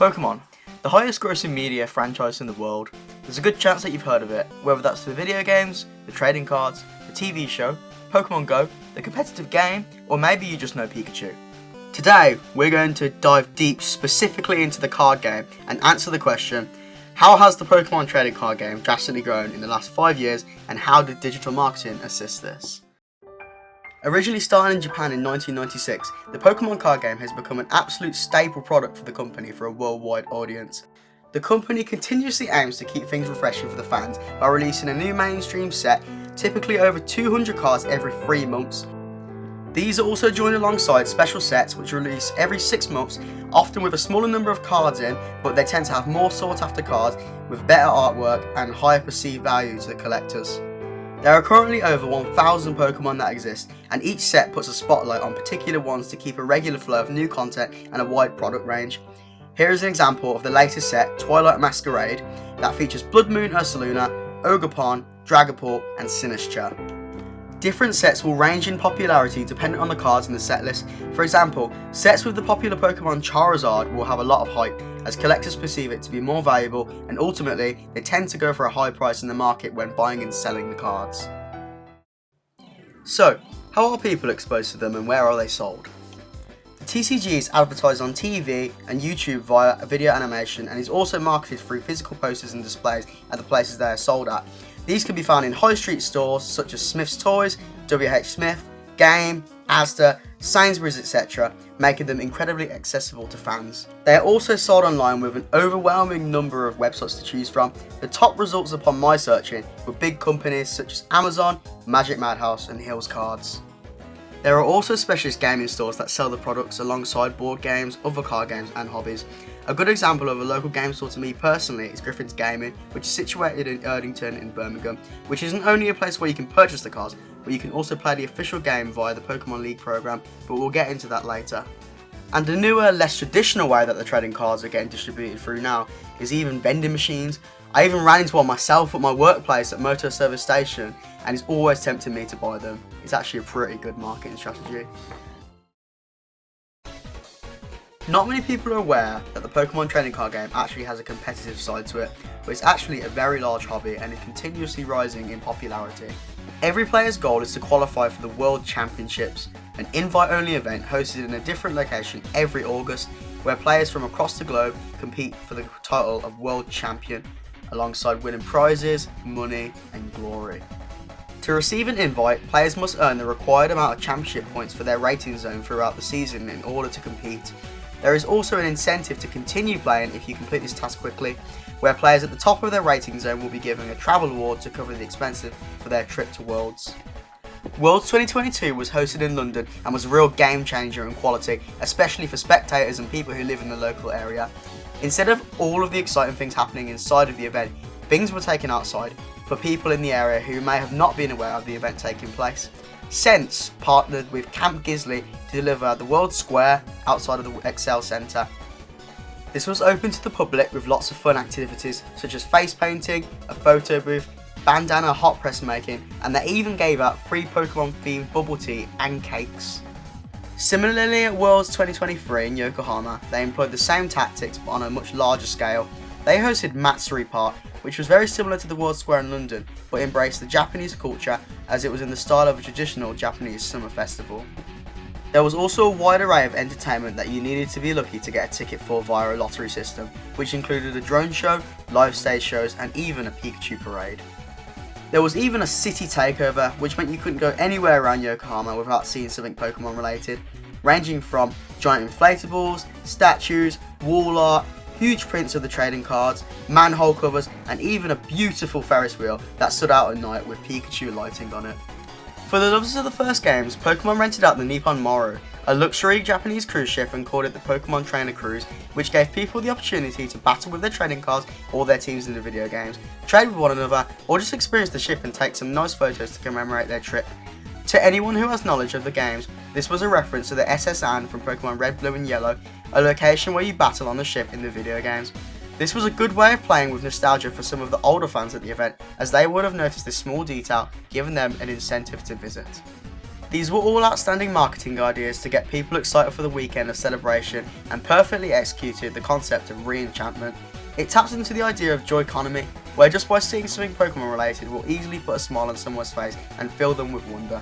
Pokémon, the highest grossing media franchise in the world. There's a good chance that you've heard of it, whether that's the video games, the trading cards, the TV show, Pokémon Go, the competitive game, or maybe you just know Pikachu. Today, we're going to dive deep specifically into the card game and answer the question, how has the Pokémon trading card game drastically grown in the last 5 years, and how did digital marketing assist this? Originally started in Japan in 1996, the Pokémon card game has become an absolute staple product for the company for a worldwide audience. The company continuously aims to keep things refreshing for the fans by releasing a new mainstream set, typically over 200 cards every 3 months. These are also joined alongside special sets which release every 6 months, often with a smaller number of cards in, but they tend to have more sought after cards with better artwork and higher perceived value to the collectors. There are currently over 1,000 Pokémon that exist, and each set puts a spotlight on particular ones to keep a regular flow of new content and a wide product range. Here is an example of the latest set, Twilight Masquerade, that features Blood Moon Ursaluna, Ogerpon, Dragapult and Sinistcha. Different sets will range in popularity depending on the cards in the set list. For example, sets with the popular Pokemon Charizard will have a lot of hype, as collectors perceive it to be more valuable, and ultimately they tend to go for a high price in the market when buying and selling the cards. So, how are people exposed to them and where are they sold? The TCG is advertised on TV and YouTube via a video animation, and is also marketed through physical posters and displays at the places they are sold at. These can be found in high street stores such as Smith's Toys, WH Smith, Game, Asda, Sainsbury's etc., making them incredibly accessible to fans. They are also sold online with an overwhelming number of websites to choose from. The top results upon my searching were big companies such as Amazon, Magic Madhouse and Hills Cards. There are also specialist gaming stores that sell the products alongside board games, other card games and hobbies. A good example of a local game store to me personally is Griffin's Gaming, which is situated in Erdington in Birmingham, which isn't only a place where you can purchase the cards, but you can also play the official game via the Pokemon League program, but we'll get into that later. And a newer, less traditional way that the trading cards are getting distributed through now is even vending machines. I even ran into one myself at my workplace at Motor Service Station, and it's always tempting me to buy them. It's actually a pretty good marketing strategy. Not many people are aware that the Pokemon trading card game actually has a competitive side to it, but it's actually a very large hobby and is continuously rising in popularity. Every player's goal is to qualify for the World Championships, an invite-only event hosted in a different location every August, where players from across the globe compete for the title of World Champion, alongside winning prizes, money and glory. To receive an invite, players must earn the required amount of championship points for their rating zone throughout the season in order to compete. There is also an incentive to continue playing if you complete this task quickly, where players at the top of their rating zone will be given a travel award to cover the expenses for their trip to Worlds. Worlds 2022 was hosted in London and was a real game changer in quality, especially for spectators and people who live in the local area. Instead of all of the exciting things happening inside of the event, things were taken outside for people in the area who may have not been aware of the event taking place. Sense partnered with Camp Gisley to deliver the World Square outside of the Excel Centre. This was open to the public with lots of fun activities such as face painting, a photo booth, bandana hot press making, and they even gave out free Pokemon themed bubble tea and cakes. Similarly at Worlds 2023 in Yokohama, they employed the same tactics but on a much larger scale. They hosted Matsuri Park, which was very similar to the World Square in London, but embraced the Japanese culture as it was in the style of a traditional Japanese summer festival. There was also a wide array of entertainment that you needed to be lucky to get a ticket for via a lottery system, which included a drone show, live stage shows and even a Pikachu parade. There was even a city takeover, which meant you couldn't go anywhere around Yokohama without seeing something Pokemon related, ranging from giant inflatables, statues, wall art, huge prints of the trading cards, manhole covers and even a beautiful Ferris wheel that stood out at night with Pikachu lighting on it. For the lovers of the first games, Pokemon rented out the Nippon Maru, a luxury Japanese cruise ship, and called it the Pokemon Trainer Cruise, which gave people the opportunity to battle with their trading cards or their teams in the video games, trade with one another, or just experience the ship and take some nice photos to commemorate their trip. To anyone who has knowledge of the games, this was a reference to the SS Anne from Pokemon Red, Blue and Yellow, a location where you battle on the ship in the video games. This was a good way of playing with nostalgia for some of the older fans at the event, as they would have noticed this small detail, giving them an incentive to visit. These were all outstanding marketing ideas to get people excited for the weekend of celebration and perfectly executed the concept of re-enchantment. It taps into the idea of joy economy, where just by seeing something Pokemon related will easily put a smile on someone's face and fill them with wonder.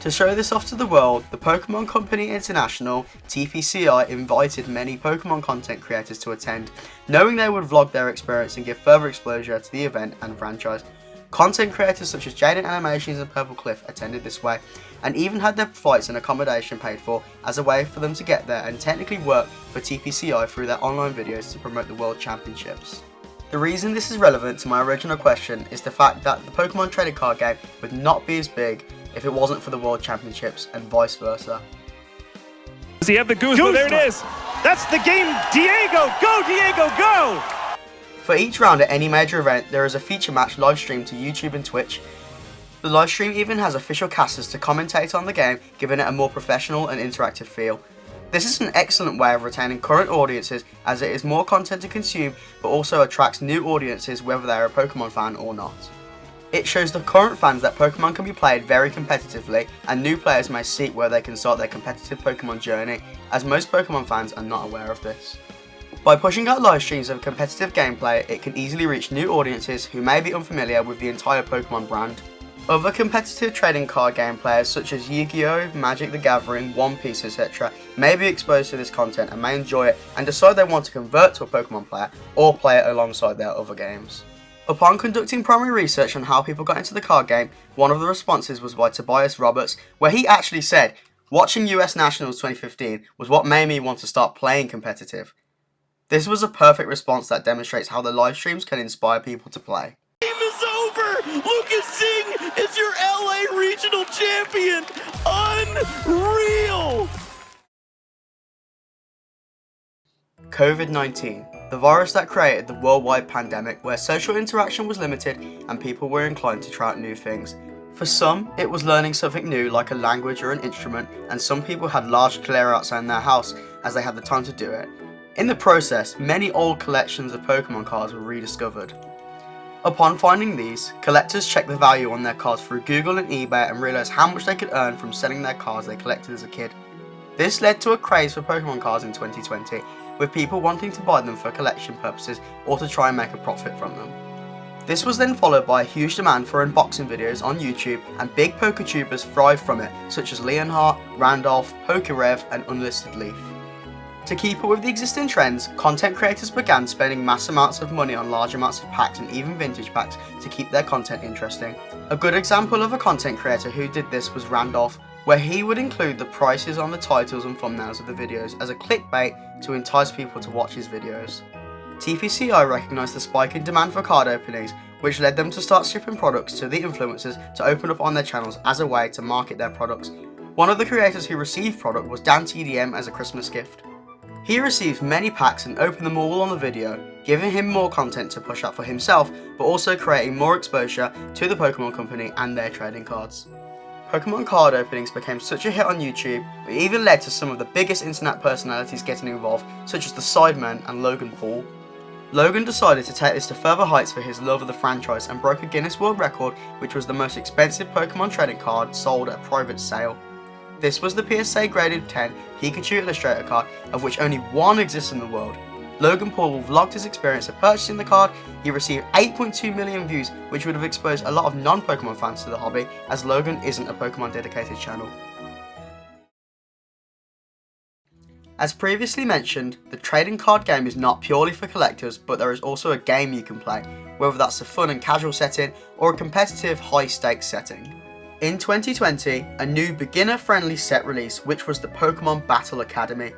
To show this off to the world, the Pokémon Company International, TPCI, invited many Pokémon content creators to attend, knowing they would vlog their experience and give further exposure to the event and franchise. Content creators such as Jaden Animations and Purple Cliff attended this way, and even had their flights and accommodation paid for as a way for them to get there and technically work for TPCI through their online videos to promote the World Championships. The reason this is relevant to my original question is the fact that the Pokemon trading card game would not be as big if it wasn't for the World Championships and vice versa. Does he have the Guzma? There it is! That's the game, Diego! Go, Diego, go! For each round at any major event, there is a feature match live streamed to YouTube and Twitch. The live stream even has official casters to commentate on the game, giving it a more professional and interactive feel. This is an excellent way of retaining current audiences as it is more content to consume, but also attracts new audiences whether they are a Pokemon fan or not. It shows the current fans that Pokemon can be played very competitively, and new players may seek where they can start their competitive Pokemon journey, as most Pokemon fans are not aware of this. By pushing out live streams of competitive gameplay, it can easily reach new audiences who may be unfamiliar with the entire Pokemon brand. Other competitive trading card game players such as Yu-Gi-Oh!, Magic the Gathering, One Piece, etc. may be exposed to this content and may enjoy it and decide they want to convert to a Pokemon player or play it alongside their other games. Upon conducting primary research on how people got into the card game, one of the responses was by Tobias Roberts, where he actually said, "Watching US Nationals 2015 was what made me want to start playing competitive." This was a perfect response that demonstrates how the live streams can inspire people to play. Game is over! Lucas Singh is your LA Regional Champion! Unreal! COVID-19, the virus that created the worldwide pandemic where social interaction was limited and people were inclined to try out new things. For some, it was learning something new like a language or an instrument, and some people had large clearouts in their house as they had the time to do it. In the process, many old collections of Pokemon cards were rediscovered. Upon finding these, collectors checked the value on their cards through Google and eBay and realised how much they could earn from selling their cards they collected as a kid. This led to a craze for Pokemon cards in 2020, with people wanting to buy them for collection purposes or to try and make a profit from them. This was then followed by a huge demand for unboxing videos on YouTube, and big PokeTubers thrived from it, such as Leonhardt, Randolph, PokeRev and Unlisted Leaf. To keep up with the existing trends, content creators began spending mass amounts of money on large amounts of packs and even vintage packs to keep their content interesting. A good example of a content creator who did this was Randolph, where he would include the prices on the titles and thumbnails of the videos as a clickbait to entice people to watch his videos. TPCI recognised the spike in demand for card openings, which led them to start shipping products to the influencers to open up on their channels as a way to market their products. One of the creators who received product was Dan TDM as a Christmas gift. He received many packs and opened them all on the video, giving him more content to push out for himself, but also creating more exposure to the Pokemon Company and their trading cards. Pokemon card openings became such a hit on YouTube, it even led to some of the biggest internet personalities getting involved, such as the Sidemen and Logan Paul. Logan decided to take this to further heights for his love of the franchise and broke a Guinness World Record, which was the most expensive Pokemon trading card sold at a private sale. This was the PSA graded 10 Pikachu Illustrator card, of which only one exists in the world. Logan Paul vlogged his experience of purchasing the card. He received 8.2 million views, which would have exposed a lot of non-Pokemon fans to the hobby, as Logan isn't a Pokemon dedicated channel. As previously mentioned, the trading card game is not purely for collectors, but there is also a game you can play, whether that's a fun and casual setting or a competitive high stakes setting. In 2020, a new beginner-friendly set released, which was the Pokemon Battle Academy.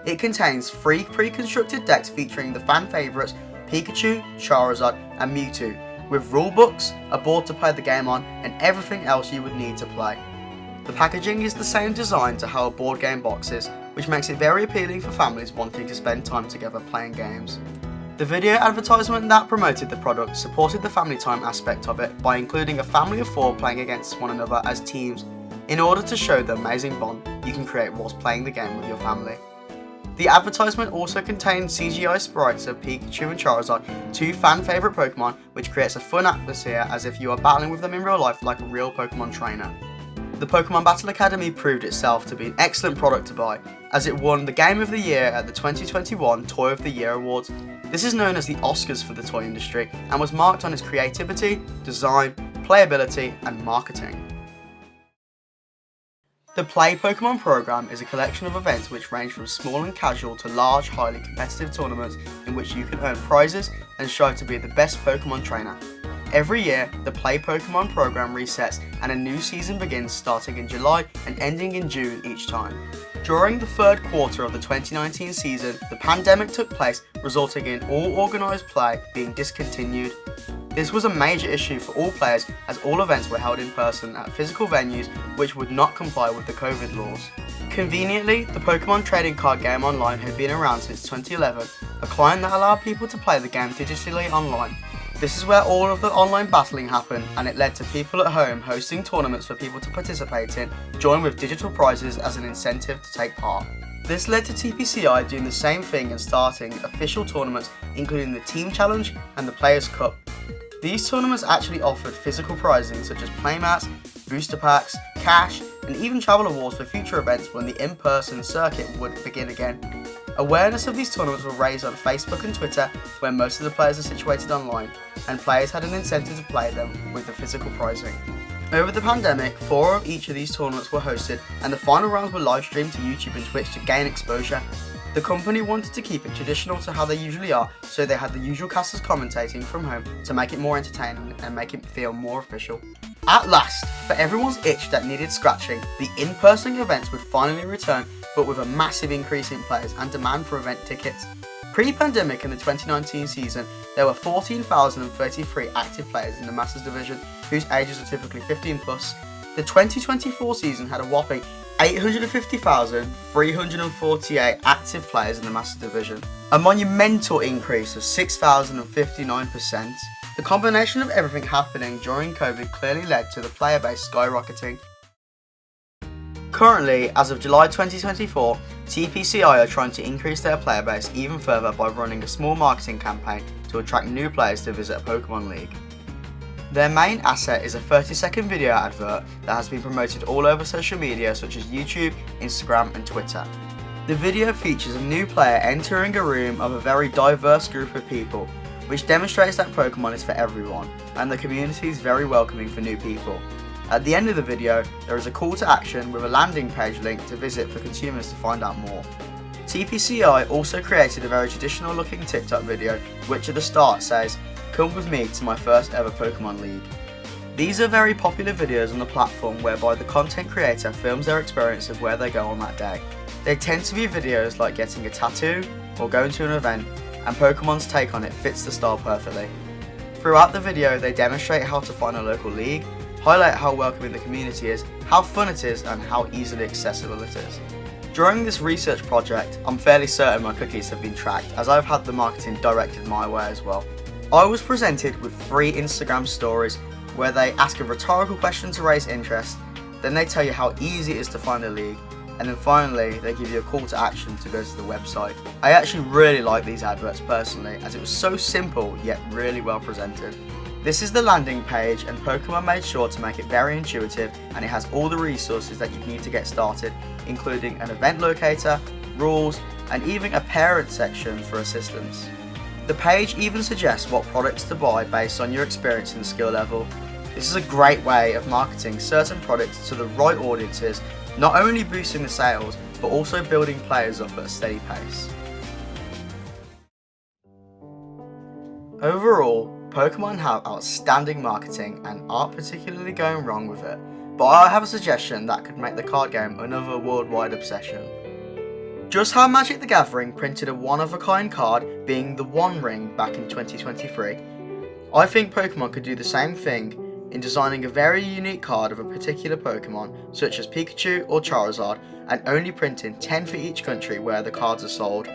It contains 3 pre-constructed decks featuring the fan favourites Pikachu, Charizard and Mewtwo, with rulebooks, a board to play the game on, and everything else you would need to play. The packaging is the same design to how a board game box is, which makes it very appealing for families wanting to spend time together playing games. The video advertisement that promoted the product supported the family time aspect of it by including a family of 4 playing against one another as teams, in order to show the amazing bond you can create whilst playing the game with your family. The advertisement also contained CGI sprites of Pikachu and Charizard, 2 fan favourite Pokemon, which creates a fun atmosphere as if you are battling with them in real life like a real Pokemon trainer. The Pokemon Battle Academy proved itself to be an excellent product to buy, as it won the Game of the Year at the 2021 Toy of the Year Awards. This is known as the Oscars for the toy industry and was marked on its creativity, design, playability and marketing. The Play Pokemon program is a collection of events which range from small and casual to large, highly competitive tournaments in which you can earn prizes and strive to be the best Pokemon trainer. Every year, the Play Pokemon program resets and a new season begins starting in July and ending in June each time. During the third quarter of the 2019 season, the pandemic took place, resulting in all organised play being discontinued. This was a major issue for all players as all events were held in person at physical venues which would not comply with the COVID laws. Conveniently, the Pokemon trading card game online had been around since 2011, a client that allowed people to play the game digitally online. This is where all of the online battling happened, and it led to people at home hosting tournaments for people to participate in, join with digital prizes as an incentive to take part. This led to TPCI doing the same thing and starting official tournaments including the Team Challenge and the Players Cup. These tournaments actually offered physical prizing such as playmats, booster packs, cash, and even travel awards for future events when the in-person circuit would begin again. Awareness of these tournaments were raised on Facebook and Twitter, where most of the players are situated online, and players had an incentive to play them with the physical prizing. Over the pandemic, 4 of each of these tournaments were hosted, and the final rounds were live streamed to YouTube and Twitch to gain exposure. The company wanted to keep it traditional to how they usually are, so they had the usual casters commentating from home to make it more entertaining and make it feel more official. At last, for everyone's itch that needed scratching, the in-person events would finally return, but with a massive increase in players and demand for event tickets. Pre-pandemic in the 2019 season, there were 14,033 active players in the Masters division, whose ages are typically 15 plus. The 2024 season had a whopping 850,348 active players in the Masters division, a monumental increase of 6,059%. The combination of everything happening during COVID clearly led to the player base skyrocketing. Currently, as of July 2024, TPCI are trying to increase their player base even further by running a small marketing campaign to attract new players to visit a Pokemon League. Their main asset is a 30-second video advert that has been promoted all over social media such as YouTube, Instagram and Twitter. The video features a new player entering a room of a very diverse group of people, which demonstrates that Pokemon is for everyone, and the community is very welcoming for new people. At the end of the video, there is a call to action with a landing page link to visit for consumers to find out more. TPCI also created a very traditional looking TikTok video, which at the start says, "Come with me to my first ever Pokemon League." These are very popular videos on the platform whereby the content creator films their experience of where they go on that day. They tend to be videos like getting a tattoo or going to an event, and Pokemon's take on it fits the style perfectly. Throughout the video, they demonstrate how to find a local league, highlight how welcoming the community is, how fun it is, and how easily accessible it is. During this research project, I'm fairly certain my cookies have been tracked, as I've had the marketing directed my way as well. I was presented with 3 Instagram stories where they ask a rhetorical question to raise interest, then they tell you how easy it is to find a league, and then finally they give you a call to action to go to the website. I actually really like these adverts personally, as it was so simple yet really well presented. This is the landing page, and Pokemon made sure to make it very intuitive, and it has all the resources that you need to get started, including an event locator, rules, and even a parent section for assistance. The page even suggests what products to buy based on your experience and skill level. This is a great way of marketing certain products to the right audiences, not only boosting the sales, but also building players up at a steady pace. Overall, Pokemon have outstanding marketing and aren't particularly going wrong with it, but I have a suggestion that could make the card game another worldwide obsession. Just how Magic the Gathering printed a one-of-a-kind card, being the One Ring, back in 2023, I think Pokemon could do the same thing in designing a very unique card of a particular Pokemon, such as Pikachu or Charizard, and only printing 10 for each country where the cards are sold.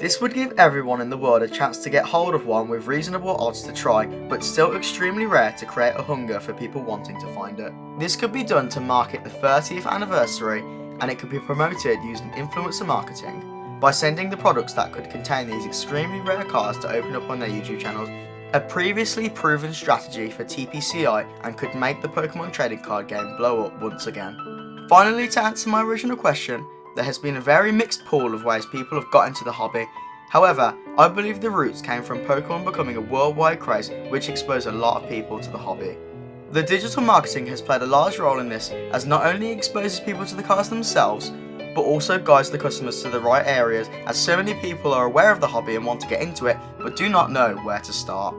This would give everyone in the world a chance to get hold of one with reasonable odds to try, but still extremely rare to create a hunger for people wanting to find it. This could be done to market the 30th anniversary, and it could be promoted using influencer marketing by sending the products that could contain these extremely rare cards to open up on their YouTube channels, a previously proven strategy for TPCI and could make the Pokemon trading card game blow up once again. Finally, to answer my original question, there has been a very mixed pool of ways people have got into the hobby. However, I believe the roots came from Pokemon becoming a worldwide craze which exposed a lot of people to the hobby. The digital marketing has played a large role in this, as not only exposes people to the cards themselves, but also guides the customers to the right areas, as so many people are aware of the hobby and want to get into it but do not know where to start.